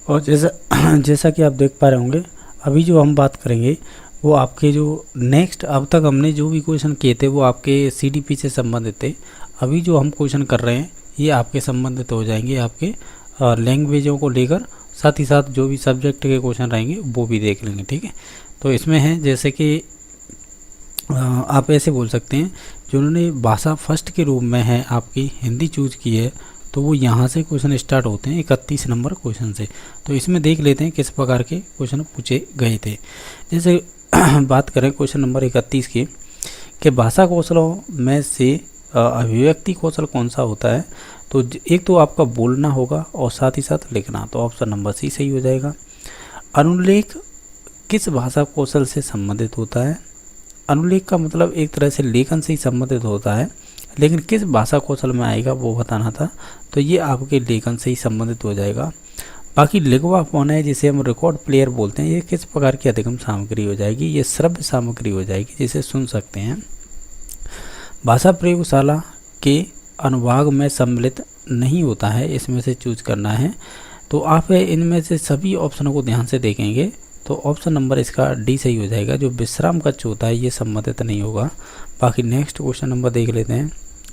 और जैसा कि आप देख पा रहे होंगे, अभी जो हम बात करेंगे वो आपके जो नेक्स्ट, अब तक हमने जो भी क्वेश्चन किए थे वो आपके सीडीपी से संबंधित थे। अभी जो हम क्वेश्चन कर रहे हैं ये आपके संबंधित हो जाएंगे आपके लैंग्वेजों को लेकर, साथ ही साथ जो भी सब्जेक्ट के क्वेश्चन रहेंगे वो भी देख लेंगे, ठीक है। तो इसमें है जैसे कि आप ऐसे बोल सकते हैं, जिन्होंने भाषा फर्स्ट के रूप में है आपकी हिंदी चूज की है, तो वो यहाँ से क्वेश्चन स्टार्ट होते हैं 31 नंबर क्वेश्चन से। तो इसमें देख लेते हैं किस प्रकार के क्वेश्चन पूछे गए थे। जैसे बात करें क्वेश्चन नंबर 31 की, कि भाषा कौशलों में से अभिव्यक्ति कौशल कौन सा होता है। तो एक तो आपका बोलना होगा और साथ ही साथ लिखना, तो ऑप्शन नंबर सी सही हो जाएगा। अनुलेख किस भाषा कौशल से संबंधित होता है। अनुलेख का मतलब एक तरह से लेखन से ही संबंधित होता है, लेकिन किस भाषा कौशल में आएगा वो बताना था, तो ये आपके लेखन से ही संबंधित हो जाएगा। बाकी लिखवा कौन है, जिसे हम रिकॉर्ड प्लेयर बोलते हैं, ये किस प्रकार की अधिगम सामग्री हो जाएगी, ये श्रव्य सामग्री हो जाएगी जिसे सुन सकते हैं। भाषा प्रयोगशाला के अनुभाग में सम्मिलित नहीं होता है, इसमें से चूज करना है। तो आप इनमें से सभी ऑप्शनों को ध्यान से देखेंगे तो ऑप्शन नंबर इसका डी सही हो जाएगा। जो विश्राम कक्ष होता है ये संबंधित नहीं होगा। बाकी नेक्स्ट क्वेश्चन नंबर देख लेते हैं।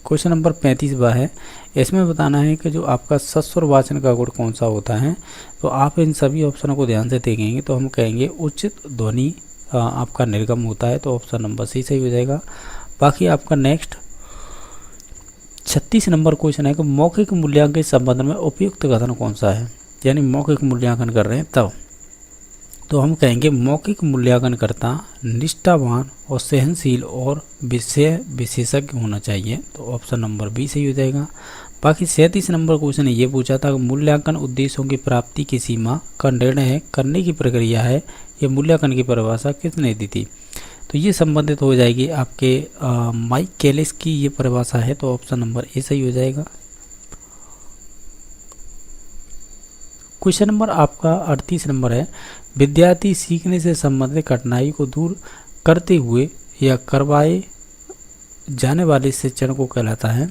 क्वेश्चन नंबर 35 है, इसमें बताना है कि जो आपका सस्वर वाचन का गुण कौन सा होता है। तो आप इन सभी ऑप्शनों को ध्यान से देखेंगे तो हम कहेंगे उचित ध्वनि आपका निर्गम होता है, तो ऑप्शन नंबर सी सही हो जाएगा। बाकी आपका नेक्स्ट 36 नंबर क्वेश्चन है कि मौखिक मूल्यांकन के संबंध में उपयुक्त कथन कौन सा है, यानी मौखिक मूल्यांकन कर रहे हैं तब। तो हम कहेंगे मौखिक मूल्यांकनकर्ता निष्ठावान और सहनशील और विषय विशेषज्ञ होना चाहिए, तो ऑप्शन नंबर बी सही हो जाएगा। बाकी 37 नंबर क्वेश्चन ये पूछा था कि मूल्यांकन उद्देश्यों की प्राप्ति की सीमा का निर्णय करने की प्रक्रिया है, ये मूल्यांकन की परिभाषा किसने दी थी। तो ये संबंधित हो जाएगी आपके माइक कैलिस की ये परिभाषा है, तो ऑप्शन नंबर ए सही हो जाएगा। क्वेश्चन नंबर आपका 38 नंबर है, विद्यार्थी सीखने से संबंधित कठिनाई को दूर करते हुए या करवाए जाने वाले शिक्षण को कहलाता है।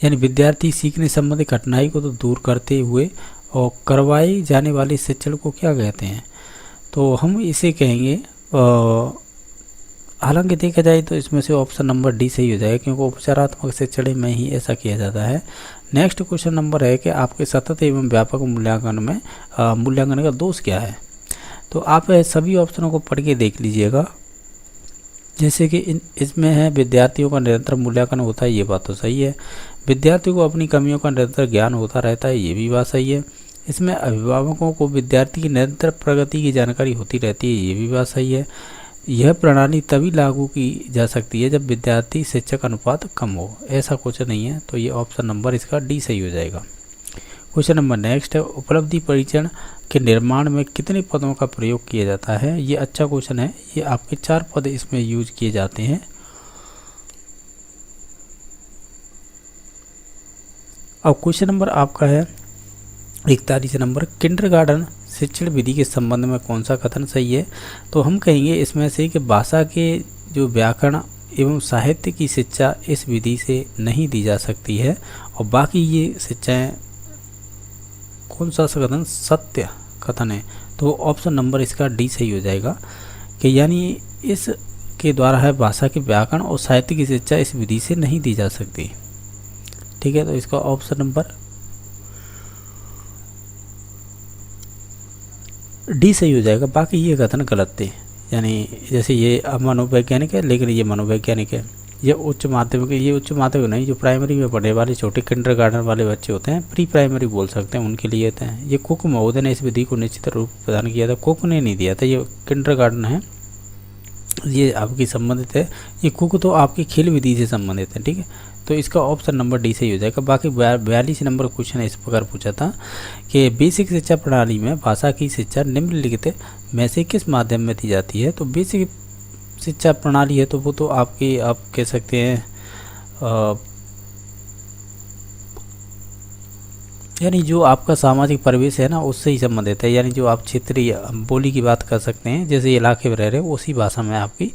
यानी विद्यार्थी सीखने संबंधी कठिनाई को तो दूर करते हुए और करवाए जाने वाले शिक्षण को क्या कहते हैं, तो हम इसे कहेंगे हालांकि देखा जाए तो इसमें से ऑप्शन नंबर डी सही हो जाएगा, क्योंकि उपचारात्मक शिक्षण में ही ऐसा किया जाता है। नेक्स्ट क्वेश्चन नंबर है कि आपके सतत एवं व्यापक मूल्यांकन में मूल्यांकन का दोष क्या है। तो आप सभी ऑप्शनों को पढ़ के देख लीजिएगा। जैसे कि इसमें है विद्यार्थियों का निरंतर मूल्यांकन होता है, ये बात तो सही है। विद्यार्थियों को अपनी कमियों का निरंतर ज्ञान होता रहता है, ये भी बात सही है। इसमें अभिभावकों को विद्यार्थी की निरंतर प्रगति की जानकारी होती रहती है, ये भी बात सही है। यह प्रणाली तभी लागू की जा सकती है जब विद्यार्थी शिक्षक अनुपात कम हो, ऐसा कुछ नहीं है, तो ये ऑप्शन नंबर इसका डी सही हो जाएगा। क्वेश्चन नंबर नेक्स्ट है, उपलब्धि परीक्षण के निर्माण में कितने पदों का प्रयोग किया जाता है। ये अच्छा क्वेश्चन है, ये आपके 4 पद इसमें यूज किए जाते हैं। अब क्वेश्चन नंबर आपका है 41 नंबर, किंडरगार्टन शिक्षण विधि के संबंध में कौन सा कथन सही है। तो हम कहेंगे इसमें से कि भाषा के जो व्याकरण एवं साहित्य की शिक्षा इस विधि से नहीं दी जा सकती है, और बाकी ये शिक्षाएं कौन सा कथन सत्य कथन है, तो ऑप्शन नंबर इसका डी सही हो जाएगा कि यानी इस के द्वारा है भाषा के व्याकरण और साहित्य की शिक्षा इस विधि से नहीं दी जा सकती, ठीक है। तो इसका ऑप्शन नंबर डी सही हो जाएगा। बाकी ये कथन गलत थे, यानी जैसे ये मनोवैज्ञानिक है लेकिन ये मनोवैज्ञानिक है, ये उच्च माध्यमिक, ये उच्च माध्यमिक नहीं, जो प्राइमरी में पढ़ने वाले छोटे किंडरगार्टन वाले बच्चे होते हैं, प्री प्राइमरी बोल सकते हैं, उनके लिए होते हैं। ये कुक महोदय ने इस विधि को निश्चित रूप प्रदान किया था, कुक ने नहीं दिया था, ये किंडरगार्टन है, ये आपकी संबंधित है। ये कुक तो आपकी खेल विधि से संबंधित है, ठीक है। तो इसका ऑप्शन नंबर डी सही हो जाएगा। बाकी 42 नंबर क्वेश्चन इस प्रकार पूछा था कि बेसिक शिक्षा प्रणाली में भाषा की शिक्षा निम्नलिखित में से किस माध्यम में दी जाती है। तो बेसिक शिक्षा प्रणाली है तो वो तो आपकी आप कह सकते हैं यानी जो आपका सामाजिक परिवेश है ना उससे ही संबंधित है, यानी जो आप क्षेत्रीय बोली की बात कर सकते हैं, जैसे इलाके में रह रहे हो उसी भाषा में आपकी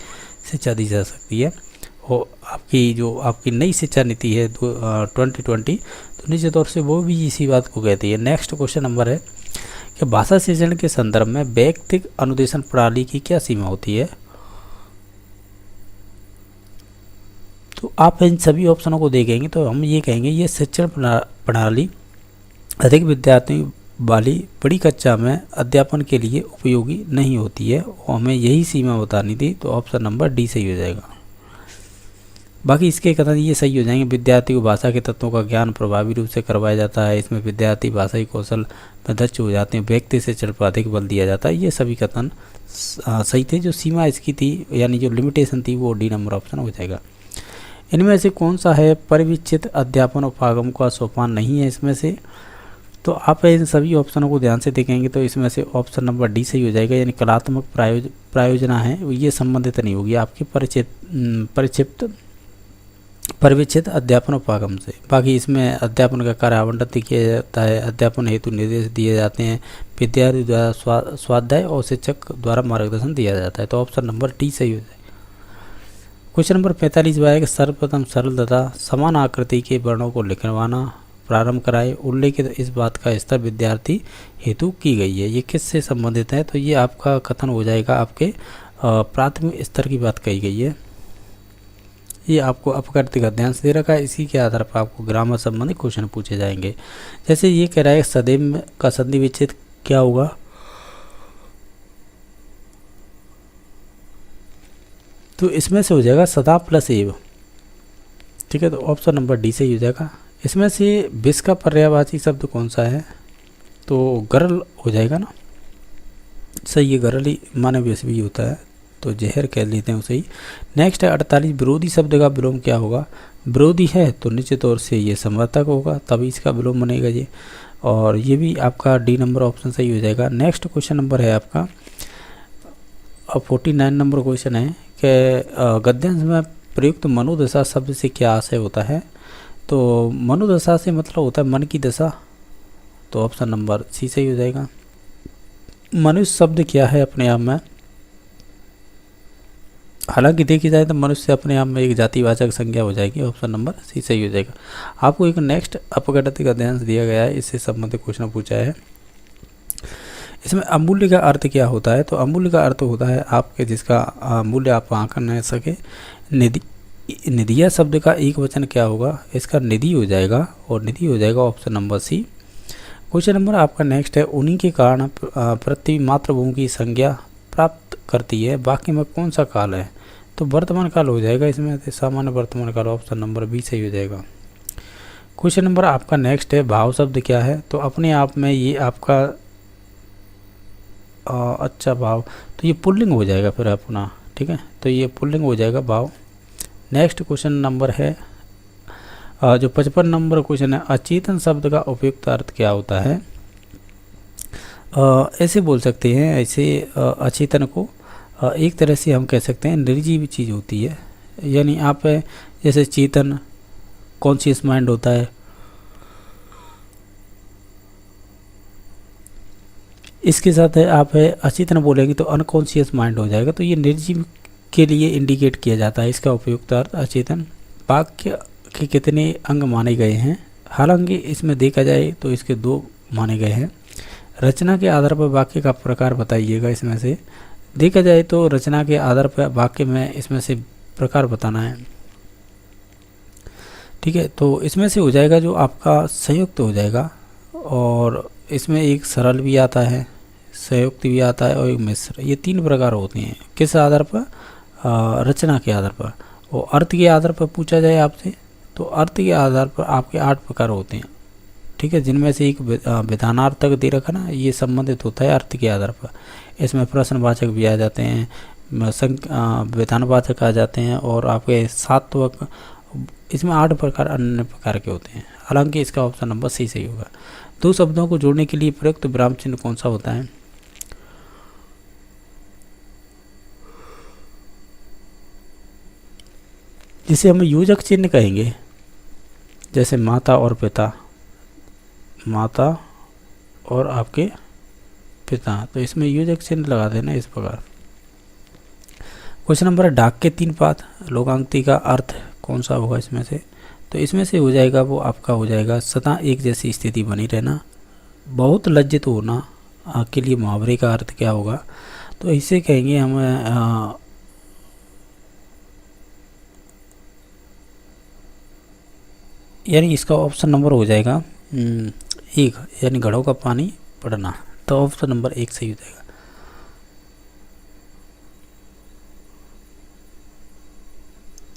शिक्षा दी जा सकती है। और आपकी जो आपकी नई शिक्षा नीति है 2020, तो निश्चित तौर से वो भी इसी बात को कहती है। नेक्स्ट क्वेश्चन नंबर है कि भाषा सृजन के संदर्भ में वैयक्तिक अनुदेशन प्रणाली की क्या सीमा होती है। तो आप इन सभी ऑप्शनों को देखेंगे तो हम ये कहेंगे ये शिक्षण प्रणाली अधिक विद्यार्थियों वाली बड़ी कक्षा में अध्यापन के लिए उपयोगी नहीं होती है, और हमें यही सीमा बतानी थी। तो ऑप्शन नंबर डी सही हो जाएगा। बाकी इसके कथन ये सही हो जाएंगे। विद्यार्थी को भाषा के तत्वों का ज्ञान प्रभावी रूप से करवाया जाता है, इसमें विद्यार्थी भाषाई कौशल में दक्ष हो जाते हैं, व्यक्ति से शिक्षण पर अधिक बल दिया जाता है। ये सभी कथन सही थे। जो सीमा इसकी थी यानी जो लिमिटेशन थी वो डी नंबर ऑप्शन हो जाएगा। इनमें से कौन सा है परिविचित अध्यापन उपागम का सोपान नहीं है इसमें से। तो आप इन सभी ऑप्शनों को ध्यान से देखेंगे तो इसमें से ऑप्शन नंबर डी सही हो जाएगा, यानी कलात्मक प्रायोजना है ये संबंधित नहीं होगी आपके परिविचित अध्यापन उपागम से। बाकी इसमें अध्यापन का कार्य आवंटित किया जाता है, अध्यापन हेतु निर्देश दिए जाते हैं, विद्यार्थी द्वारा स्वाध्याय और शिक्षक द्वारा मार्गदर्शन दिया जाता है। तो ऑप्शन नंबर डी सही हो जाएगा। क्वेश्चन नंबर 45 है कि सर्वप्रथम सरल तथा समान आकृति के वर्णों को लिखवाना प्रारंभ कराए, उल्लेखित इस बात का स्तर विद्यार्थी हेतु की गई है। ये किससे संबंधित है। तो ये आपका कथन हो जाएगा आपके प्राथमिक स्तर की बात कही गई है। ये आपको अपकृत्य का ध्यान से दे रखा है। इसी के आधार पर आपको ग्रामर संबंधी क्वेश्चन पूछे जाएंगे। जैसे ये कह रहा है सदैव का संधि विच्छेद क्या होगा। तो इसमें से हो जाएगा सदा प्लस एव। ठीक है, तो ऑप्शन नंबर डी से ही हो जाएगा। इसमें से विष का पर्यायवाची शब्द कौन सा है। तो गरल हो जाएगा ना, सही है, गरल ही माने विष भी होता है, तो जहर कह लेते हैं उसे ही। नेक्स्ट है 48 विरोधी शब्द का विलोम क्या होगा। विरोधी है तो निश्चित तौर से ये समर्थक होगा, तभी इसका विलोम बनेगा ये, और ये भी आपका डी नंबर ऑप्शन सही हो जाएगा। नेक्स्ट क्वेश्चन नंबर है आपका 49 नंबर क्वेश्चन है कि गद्यांश में प्रयुक्त मनोदशा शब्द से क्या आशय होता है। तो मनोदशा से मतलब होता है मन की दशा, तो ऑप्शन नंबर सी सही हो जाएगा। मनुष्य शब्द क्या है अपने आप में, हालांकि देखी जाए तो मनुष्य अपने आप में एक जातिवाचक संज्ञा हो जाएगी, ऑप्शन नंबर सी सही हो जाएगा। आपको एक नेक्स्ट अपघटित गद्यांश दिया गया है, इससे संबंधित क्वेश्चन पूछा है। इसमें अमूल्य का अर्थ क्या होता है। तो अमूल्य का अर्थ होता है आपके जिसका मूल्य आप आंक न सके। निधि, निधिया शब्द का एक वचन क्या होगा, इसका निधि हो जाएगा, और निधि हो जाएगा option number C. Question number आपका नेक्स्ट है उन्हीं के कारण पृथ्वी मातृभूमि की संज्ञा प्राप्त करती है, वाक्य में कौन सा काल है। तो वर्तमान काल हो जाएगा इसमें, तो सामान्य वर्तमान काल ऑप्शन नंबर बी सही हो जाएगा। क्वेश्चन नंबर आपका नेक्स्ट है भाव शब्द क्या है। तो अपने आप में ये आपका अच्छा भाव, तो ये पुल्लिंग हो जाएगा फिर अपना, ठीक है, तो ये पुल्लिंग हो जाएगा भाव। नेक्स्ट क्वेश्चन नंबर है जो 55 नंबर क्वेश्चन है अचेतन शब्द का उपयुक्त अर्थ क्या होता है। ऐसे बोल सकते हैं, ऐसे अचेतन को एक तरह से हम कह सकते हैं निर्जीव चीज़ होती है, यानी आप जैसे चेतन कॉन्शियस माइंड होता है, इसके साथ है आप है अचेतन बोलेंगे तो अनकॉन्शियस माइंड हो जाएगा, तो ये निर्जीव के लिए इंडिकेट किया जाता है इसका उपयुक्त अर्थ अचेतन। वाक्य के कितने अंग माने गए हैं, हालांकि इसमें देखा जाए तो इसके 2 माने गए हैं। रचना के आधार पर वाक्य का प्रकार बताइएगा। इसमें से देखा जाए तो रचना के आधार पर वाक्य में इसमें से प्रकार बताना है, ठीक है, तो इसमें से हो जाएगा जो आपका संयुक्त हो जाएगा, और इसमें एक सरल भी आता है, संयुक्त भी आता है, और एक मिश्र, ये 3 प्रकार होते हैं। किस आधार पर, रचना के आधार पर। और अर्थ के आधार पर पूछा जाए आपसे तो अर्थ के आधार पर आपके 8 प्रकार होते हैं, ठीक है, जिनमें से एक विधानार्थक दे रखा ना, ये संबंधित होता है अर्थ के आधार पर। इसमें प्रश्नवाचक भी आ जाते हैं, विधानवाचक आ जाते हैं, और आपके सात्वक, इसमें 8 प्रकार अन्य प्रकार के होते हैं। हालांकि इसका ऑप्शन नंबर सी सही होगा। 2 शब्दों को जोड़ने के लिए प्रयुक्त विराम चिन्ह कौन सा होता है। जिसे हम योजक चिन्ह कहेंगे, जैसे माता और पिता, माता और आपके पिता, तो इसमें योजक चिन्ह लगा देना इस प्रकार। क्वेश्चन नंबर डाक के 3 पात लोकांक्ति का अर्थ कौन सा होगा इसमें से। तो इसमें से हो जाएगा वो आपका हो जाएगा सदा एक जैसी स्थिति बनी रहना, बहुत लज्जित होना, के लिए मुहावरे का अर्थ क्या होगा, तो इसे कहेंगे हम यानी इसका ऑप्शन नंबर हो जाएगा 1, यानी घड़ों का पानी पड़ना। तो ऑप्शन नंबर 1 सही हो जाएगा।